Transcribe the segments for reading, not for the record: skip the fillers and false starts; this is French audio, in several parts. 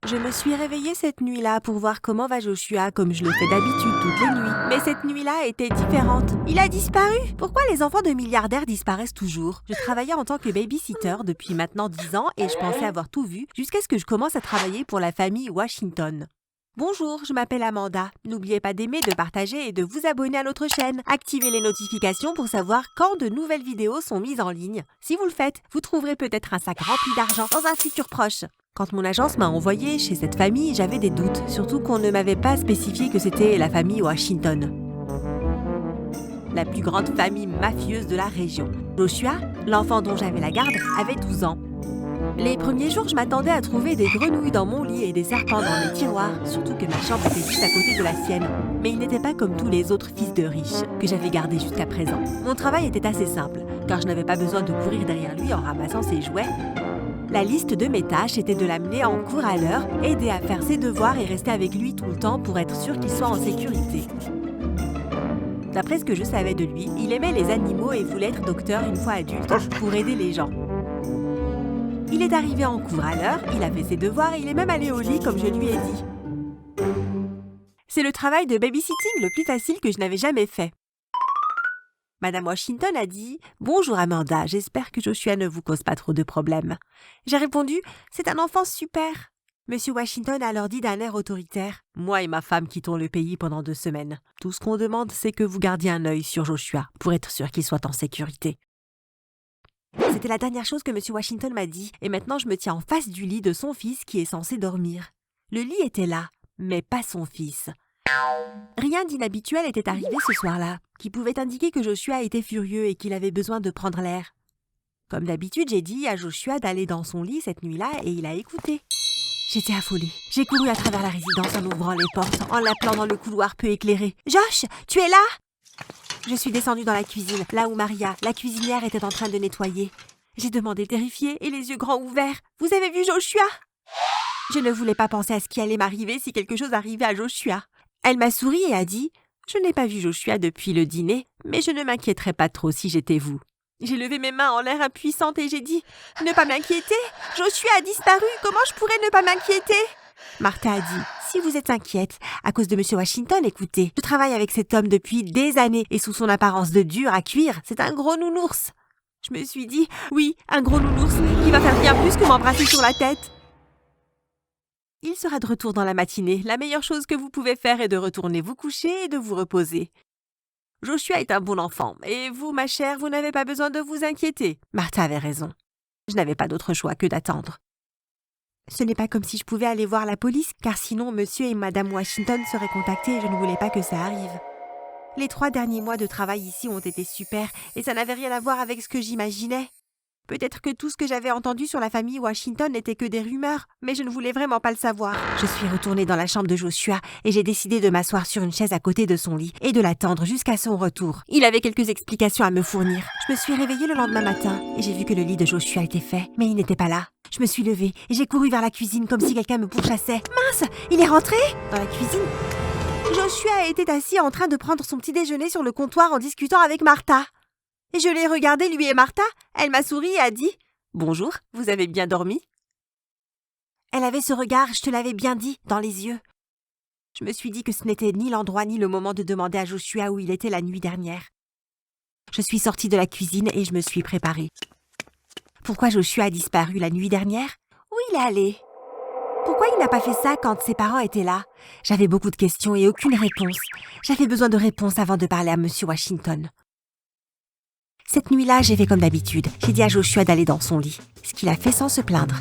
Je me suis réveillée cette nuit-là pour voir comment va Joshua, comme je le fais d'habitude toutes les nuits. Mais cette nuit-là était différente. Il a disparu. Pourquoi les enfants de milliardaires disparaissent toujours? Je travaillais en tant que babysitter depuis maintenant 10 ans et je pensais avoir tout vu jusqu'à ce que je commence à travailler pour la famille Washington. Bonjour, je m'appelle Amanda. N'oubliez pas d'aimer, de partager et de vous abonner à notre chaîne. Activez les notifications pour savoir quand de nouvelles vidéos sont mises en ligne. Si vous le faites, vous trouverez peut-être un sac rempli d'argent dans un futur proche. Quand mon agence m'a envoyé chez cette famille, j'avais des doutes, surtout qu'on ne m'avait pas spécifié que c'était la famille Washington. La plus grande famille mafieuse de la région. Joshua, l'enfant dont j'avais la garde, avait 12 ans. Les premiers jours, je m'attendais à trouver des grenouilles dans mon lit et des serpents dans mes tiroirs, surtout que ma chambre était juste à côté de la sienne. Mais il n'était pas comme tous les autres fils de riches que j'avais gardés jusqu'à présent. Mon travail était assez simple, car je n'avais pas besoin de courir derrière lui en ramassant ses jouets. La liste de mes tâches était de l'amener en cours à l'heure, aider à faire ses devoirs et rester avec lui tout le temps pour être sûr qu'il soit en sécurité. D'après ce que je savais de lui, il aimait les animaux et voulait être docteur une fois adulte pour aider les gens. Il est arrivé en cours à l'heure, il a fait ses devoirs et il est même allé au lit comme je lui ai dit. C'est le travail de babysitting le plus facile que je n'avais jamais fait. Madame Washington a dit « Bonjour Amanda, j'espère que Joshua ne vous cause pas trop de problèmes. » J'ai répondu « C'est un enfant super. » Monsieur Washington a alors dit d'un air autoritaire « Moi et ma femme quittons le pays pendant 2 semaines. Tout ce qu'on demande, c'est que vous gardiez un œil sur Joshua pour être sûr qu'il soit en sécurité. » C'était la dernière chose que Monsieur Washington m'a dit, et maintenant je me tiens en face du lit de son fils qui est censé dormir. Le lit était là, mais pas son fils. Rien d'inhabituel était arrivé ce soir-là, qui pouvait indiquer que Joshua était furieux et qu'il avait besoin de prendre l'air. Comme d'habitude, j'ai dit à Joshua d'aller dans son lit cette nuit-là et il a écouté. J'étais affolée. J'ai couru à travers la résidence en ouvrant les portes, en l'appelant dans le couloir peu éclairé. « Josh, tu es là ?» Je suis descendue dans la cuisine, là où Maria, la cuisinière, était en train de nettoyer. J'ai demandé terrifiée et les yeux grands ouverts. « Vous avez vu Joshua ?» Je ne voulais pas penser à ce qui allait m'arriver si quelque chose arrivait à Joshua. Elle m'a souri et a dit « Je n'ai pas vu Joshua depuis le dîner, mais je ne m'inquiéterais pas trop si j'étais vous. » J'ai levé mes mains en l'air impuissante et j'ai dit « Ne pas m'inquiéter, Joshua a disparu, comment je pourrais ne pas m'inquiéter ?» Martha a dit « Si vous êtes inquiète, à cause de Monsieur Washington, écoutez, je travaille avec cet homme depuis des années et sous son apparence de dur à cuire, c'est un gros nounours. » Je me suis dit « Oui, un gros nounours qui va faire bien plus que m'embrasser sur la tête. » Il sera de retour dans la matinée. La meilleure chose que vous pouvez faire est de retourner vous coucher et de vous reposer. Joshua est un bon enfant, et vous, ma chère, vous n'avez pas besoin de vous inquiéter. Martha avait raison. Je n'avais pas d'autre choix que d'attendre. Ce n'est pas comme si je pouvais aller voir la police, car sinon Monsieur et Madame Washington seraient contactés et je ne voulais pas que ça arrive. Les 3 derniers mois de travail ici ont été super, et ça n'avait rien à voir avec ce que j'imaginais. Peut-être que tout ce que j'avais entendu sur la famille Washington n'était que des rumeurs, mais je ne voulais vraiment pas le savoir. Je suis retournée dans la chambre de Joshua et j'ai décidé de m'asseoir sur une chaise à côté de son lit et de l'attendre jusqu'à son retour. Il avait quelques explications à me fournir. Je me suis réveillée le lendemain matin et j'ai vu que le lit de Joshua était fait, mais il n'était pas là. Je me suis levée et j'ai couru vers la cuisine comme si quelqu'un me pourchassait. Mince, il est rentré? Dans la cuisine, Joshua était assis en train de prendre son petit déjeuner sur le comptoir en discutant avec Martha. Et je l'ai regardé, lui et Martha. Elle m'a souri et a dit « Bonjour, vous avez bien dormi ?» Elle avait ce regard, je te l'avais bien dit, dans les yeux. Je me suis dit que ce n'était ni l'endroit ni le moment de demander à Joshua où il était la nuit dernière. Je suis sortie de la cuisine et je me suis préparée. Pourquoi Joshua a disparu la nuit dernière? Où il est allé? Pourquoi il n'a pas fait ça quand ses parents étaient là? J'avais beaucoup de questions et aucune réponse. J'avais besoin de réponses avant de parler à Monsieur Washington. Cette nuit-là, j'ai fait comme d'habitude. J'ai dit à Joshua d'aller dans son lit, ce qu'il a fait sans se plaindre.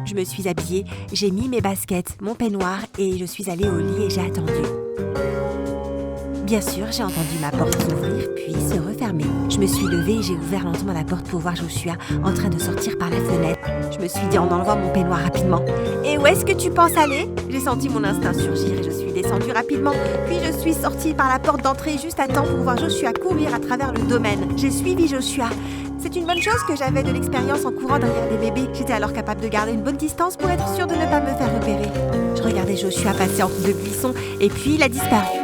Je me suis habillée, j'ai mis mes baskets, mon peignoir et je suis allée au lit et j'ai attendu. Bien sûr, j'ai entendu ma porte s'ouvrir puis se refermer. Je me suis levée et j'ai ouvert lentement la porte pour voir Joshua en train de sortir par la fenêtre. Je me suis dit en enlevant mon peignoir rapidement. « Et où est-ce que tu penses aller ?» J'ai senti mon instinct surgir et je suis descendue rapidement. Puis je suis sortie par la porte d'entrée juste à temps pour voir Joshua courir à travers le domaine. J'ai suivi Joshua. C'est une bonne chose que j'avais de l'expérience en courant derrière des bébés. J'étais alors capable de garder une bonne distance pour être sûre de ne pas me faire repérer. Je regardais Joshua passer entre 2 buissons et puis il a disparu.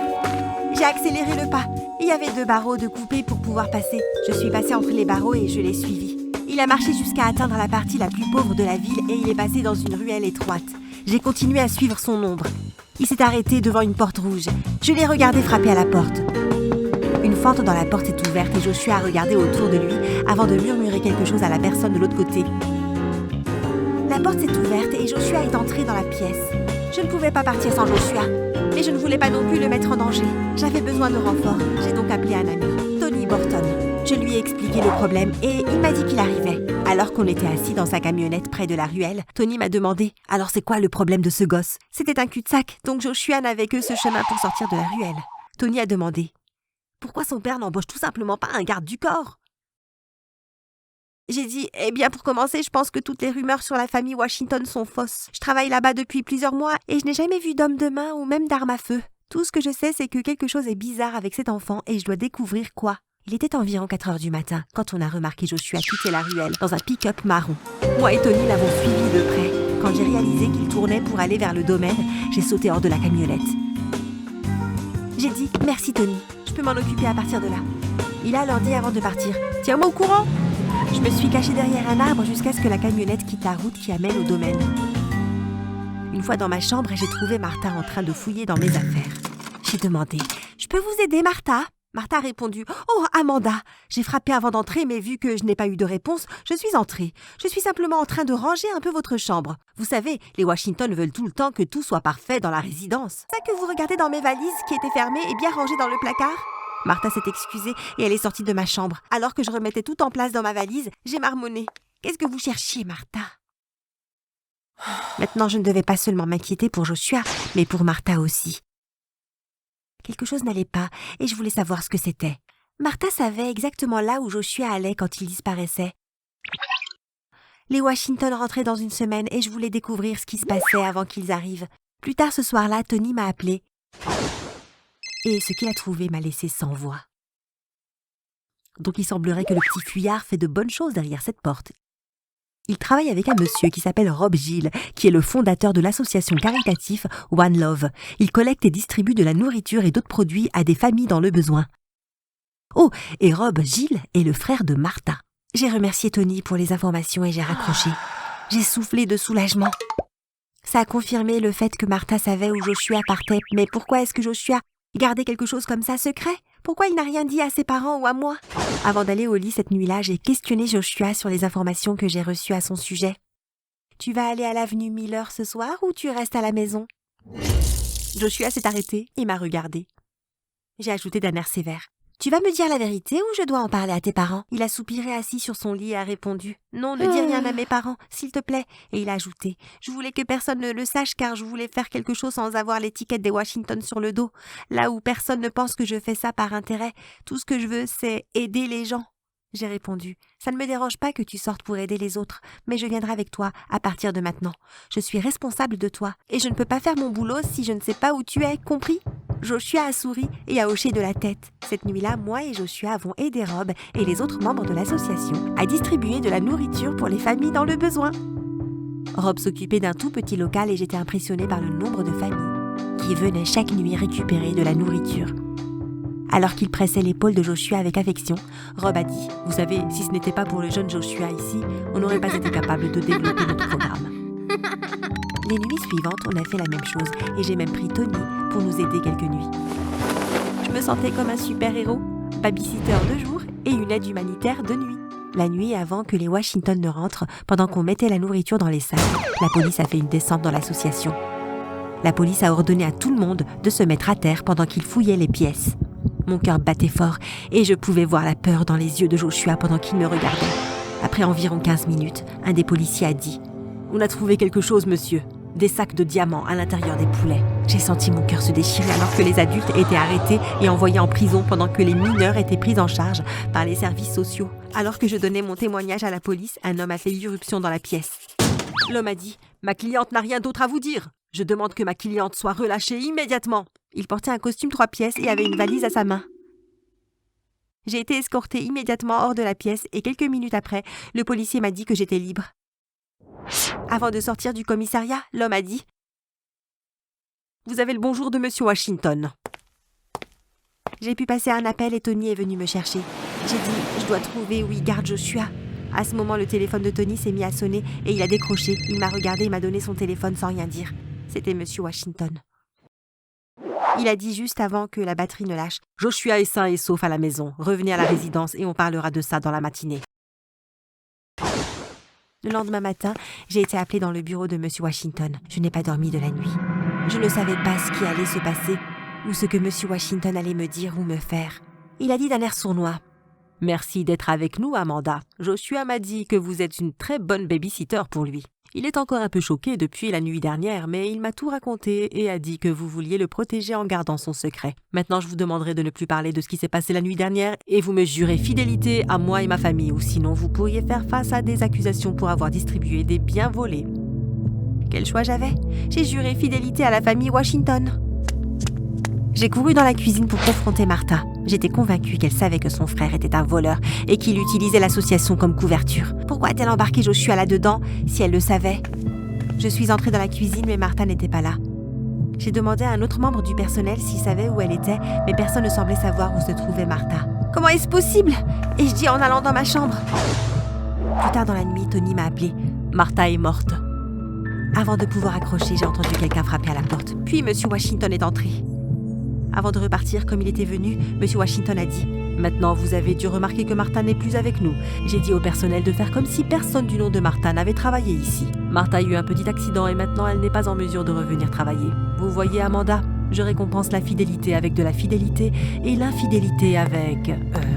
J'ai accéléré le pas. Il y avait 2 barreaux de coupés pour pouvoir passer. Je suis passée entre les barreaux et je l'ai suivi. Il a marché jusqu'à atteindre la partie la plus pauvre de la ville et il est passé dans une ruelle étroite. J'ai continué à suivre son ombre. Il s'est arrêté devant une porte rouge. Je l'ai regardé frapper à la porte. Une fente dans la porte est ouverte et Joshua a regardé autour de lui avant de murmurer quelque chose à la personne de l'autre côté. La porte s'est ouverte et Joshua est entré dans la pièce. Je ne pouvais pas partir sans Joshua, mais je ne voulais pas non plus le mettre en danger. J'avais besoin de renfort. J'ai donc appelé un ami, Tony Borton. Je lui ai expliqué le problème et il m'a dit qu'il arrivait. Alors qu'on était assis dans sa camionnette près de la ruelle, Tony m'a demandé « Alors c'est quoi le problème de ce gosse ?» C'était un cul-de-sac, donc Joshua n'avait que ce chemin pour sortir de la ruelle. Tony a demandé « Pourquoi son père n'embauche tout simplement pas un garde du corps ?» J'ai dit « Eh bien, pour commencer, je pense que toutes les rumeurs sur la famille Washington sont fausses. Je travaille là-bas depuis plusieurs mois et je n'ai jamais vu d'homme de main ou même d'arme à feu. Tout ce que je sais, c'est que quelque chose est bizarre avec cet enfant et je dois découvrir quoi. » Il était environ 4 heures du matin quand on a remarqué Joshua quitter la ruelle dans un pick-up marron. Moi et Tony l'avons suivi de près. Quand j'ai réalisé qu'il tournait pour aller vers le domaine, j'ai sauté hors de la camionnette. J'ai dit « Merci Tony, je peux m'en occuper à partir de là. » Il a alors dit avant de partir « Tiens-moi au courant !» Je me suis cachée derrière un arbre jusqu'à ce que la camionnette quitte la route qui amène au domaine. Une fois dans ma chambre, j'ai trouvé Martha en train de fouiller dans mes affaires. J'ai demandé « Je peux vous aider, Martha ?» Martha a répondu « Oh, Amanda !» J'ai frappé avant d'entrer, mais vu que je n'ai pas eu de réponse, je suis entrée. Je suis simplement en train de ranger un peu votre chambre. Vous savez, les Washington veulent tout le temps que tout soit parfait dans la résidence. C'est ça que vous regardez dans mes valises qui étaient fermées et bien rangées dans le placard ? Martha s'est excusée et elle est sortie de ma chambre. Alors que je remettais tout en place dans ma valise, j'ai marmonné. « Qu'est-ce que vous cherchiez, Martha ?» Maintenant, je ne devais pas seulement m'inquiéter pour Joshua, mais pour Martha aussi. Quelque chose n'allait pas et je voulais savoir ce que c'était. Martha savait exactement là où Joshua allait quand il disparaissait. Les Washington rentraient dans une semaine et je voulais découvrir ce qui se passait avant qu'ils arrivent. Plus tard ce soir-là, Tony m'a appelé. Et ce qu'il a trouvé m'a laissé sans voix. Donc il semblerait que le petit fuyard fait de bonnes choses derrière cette porte. Il travaille avec un monsieur qui s'appelle Rob Gill, qui est le fondateur de l'association caritative One Love. Il collecte et distribue de la nourriture et d'autres produits à des familles dans le besoin. Oh, et Rob Gill est le frère de Martha. J'ai remercié Tony pour les informations et j'ai raccroché. J'ai soufflé de soulagement. Ça a confirmé le fait que Martha savait où Joshua partait. Mais pourquoi est-ce que Joshua gardait quelque chose comme ça secret ? Pourquoi il n'a rien dit à ses parents ou à moi ? Avant d'aller au lit cette nuit-là, j'ai questionné Joshua sur les informations que j'ai reçues à son sujet. « Tu vas aller à l'avenue Miller ce soir ou tu restes à la maison ?» Joshua s'est arrêté et m'a regardé. J'ai ajouté d'un air sévère. « Tu vas me dire la vérité ou je dois en parler à tes parents ?» Il a soupiré assis sur son lit et a répondu « Non, ne dis rien à mes parents, s'il te plaît. » Et il a ajouté « Je voulais que personne ne le sache car je voulais faire quelque chose sans avoir l'étiquette des Washington sur le dos. Là où personne ne pense que je fais ça par intérêt. Tout ce que je veux, c'est aider les gens. » J'ai répondu « Ça ne me dérange pas que tu sortes pour aider les autres, mais je viendrai avec toi à partir de maintenant. Je suis responsable de toi et je ne peux pas faire mon boulot si je ne sais pas où tu es, compris ?» Joshua a souri et a hoché de la tête. Cette nuit-là, moi et Joshua avons aidé Rob et les autres membres de l'association à distribuer de la nourriture pour les familles dans le besoin. Rob s'occupait d'un tout petit local et j'étais impressionnée par le nombre de familles qui venaient chaque nuit récupérer de la nourriture. Alors qu'il pressait l'épaule de Joshua avec affection, Rob a dit « Vous savez, si ce n'était pas pour le jeune Joshua ici, on n'aurait pas été capable de développer notre programme. » Les nuits suivantes, on a fait la même chose et j'ai même pris Tony pour nous aider quelques nuits. Je me sentais comme un super-héros, babysitter de jour et une aide humanitaire de nuit. La nuit, avant que les Washington ne rentrent, pendant qu'on mettait la nourriture dans les sacs, la police a fait une descente dans l'association. La police a ordonné à tout le monde de se mettre à terre pendant qu'ils fouillaient les pièces. Mon cœur battait fort et je pouvais voir la peur dans les yeux de Joshua pendant qu'il me regardait. Après environ 15 minutes, un des policiers a dit « On a trouvé quelque chose, monsieur. Des sacs de diamants à l'intérieur des poulets. » J'ai senti mon cœur se déchirer alors que les adultes étaient arrêtés et envoyés en prison pendant que les mineurs étaient pris en charge par les services sociaux. Alors que je donnais mon témoignage à la police, un homme a fait irruption dans la pièce. L'homme a dit « Ma cliente n'a rien d'autre à vous dire. Je demande que ma cliente soit relâchée immédiatement. » Il portait un costume 3 pièces et avait une valise à sa main. J'ai été escortée immédiatement hors de la pièce et quelques minutes après, le policier m'a dit que j'étais libre. Avant de sortir du commissariat, l'homme a dit « Vous avez le bonjour de Monsieur Washington. » J'ai pu passer un appel et Tony est venu me chercher. J'ai dit « Je dois trouver où il garde Joshua. » À ce moment, le téléphone de Tony s'est mis à sonner et il a décroché. Il m'a regardé et m'a donné son téléphone sans rien dire. C'était Monsieur Washington. Il a dit juste avant que la batterie ne lâche. « Joshua est sain et sauf à la maison. Revenez à la résidence et on parlera de ça dans la matinée. » Le lendemain matin, j'ai été appelée dans le bureau de Monsieur Washington. Je n'ai pas dormi de la nuit. Je ne savais pas ce qui allait se passer ou ce que Monsieur Washington allait me dire ou me faire. Il a dit d'un air sournois. « Merci d'être avec nous, Amanda. Joshua m'a dit que vous êtes une très bonne babysitter pour lui. Il est encore un peu choqué depuis la nuit dernière, mais il m'a tout raconté et a dit que vous vouliez le protéger en gardant son secret. Maintenant, je vous demanderai de ne plus parler de ce qui s'est passé la nuit dernière et vous me jurez fidélité à moi et ma famille, ou sinon vous pourriez faire face à des accusations pour avoir distribué des biens volés. » Quel choix j'avais? J'ai juré fidélité à la famille Washington. J'ai couru dans la cuisine pour confronter Martha. J'étais convaincue qu'elle savait que son frère était un voleur et qu'il utilisait l'association comme couverture. Pourquoi a-t-elle embarqué Joshua là-dedans si elle le savait? Je suis entrée dans la cuisine, mais Martha n'était pas là. J'ai demandé à un autre membre du personnel s'il savait où elle était, mais personne ne semblait savoir où se trouvait Martha. Comment est-ce possible? Ai-je dit en allant dans ma chambre. Plus tard dans la nuit, Tony m'a appelée. Martha est morte. Avant de pouvoir accrocher, j'ai entendu quelqu'un frapper à la porte. Puis Monsieur Washington est entré. Avant de repartir comme il était venu, Monsieur Washington a dit « Maintenant, vous avez dû remarquer que Martha n'est plus avec nous. J'ai dit au personnel de faire comme si personne du nom de Martha n'avait travaillé ici. Martha a eu un petit accident et maintenant elle n'est pas en mesure de revenir travailler. Vous voyez, Amanda, je récompense la fidélité avec de la fidélité et l'infidélité avec...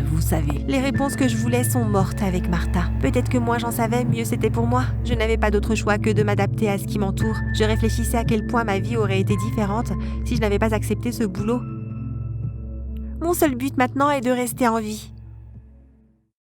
vous savez. Les réponses que je voulais sont mortes avec Martha. Peut-être que moins j'en savais, mieux c'était pour moi. Je n'avais pas d'autre choix que de m'adapter à ce qui m'entoure. Je réfléchissais à quel point ma vie aurait été différente si je n'avais pas accepté ce boulot. Mon seul but maintenant est de rester en vie.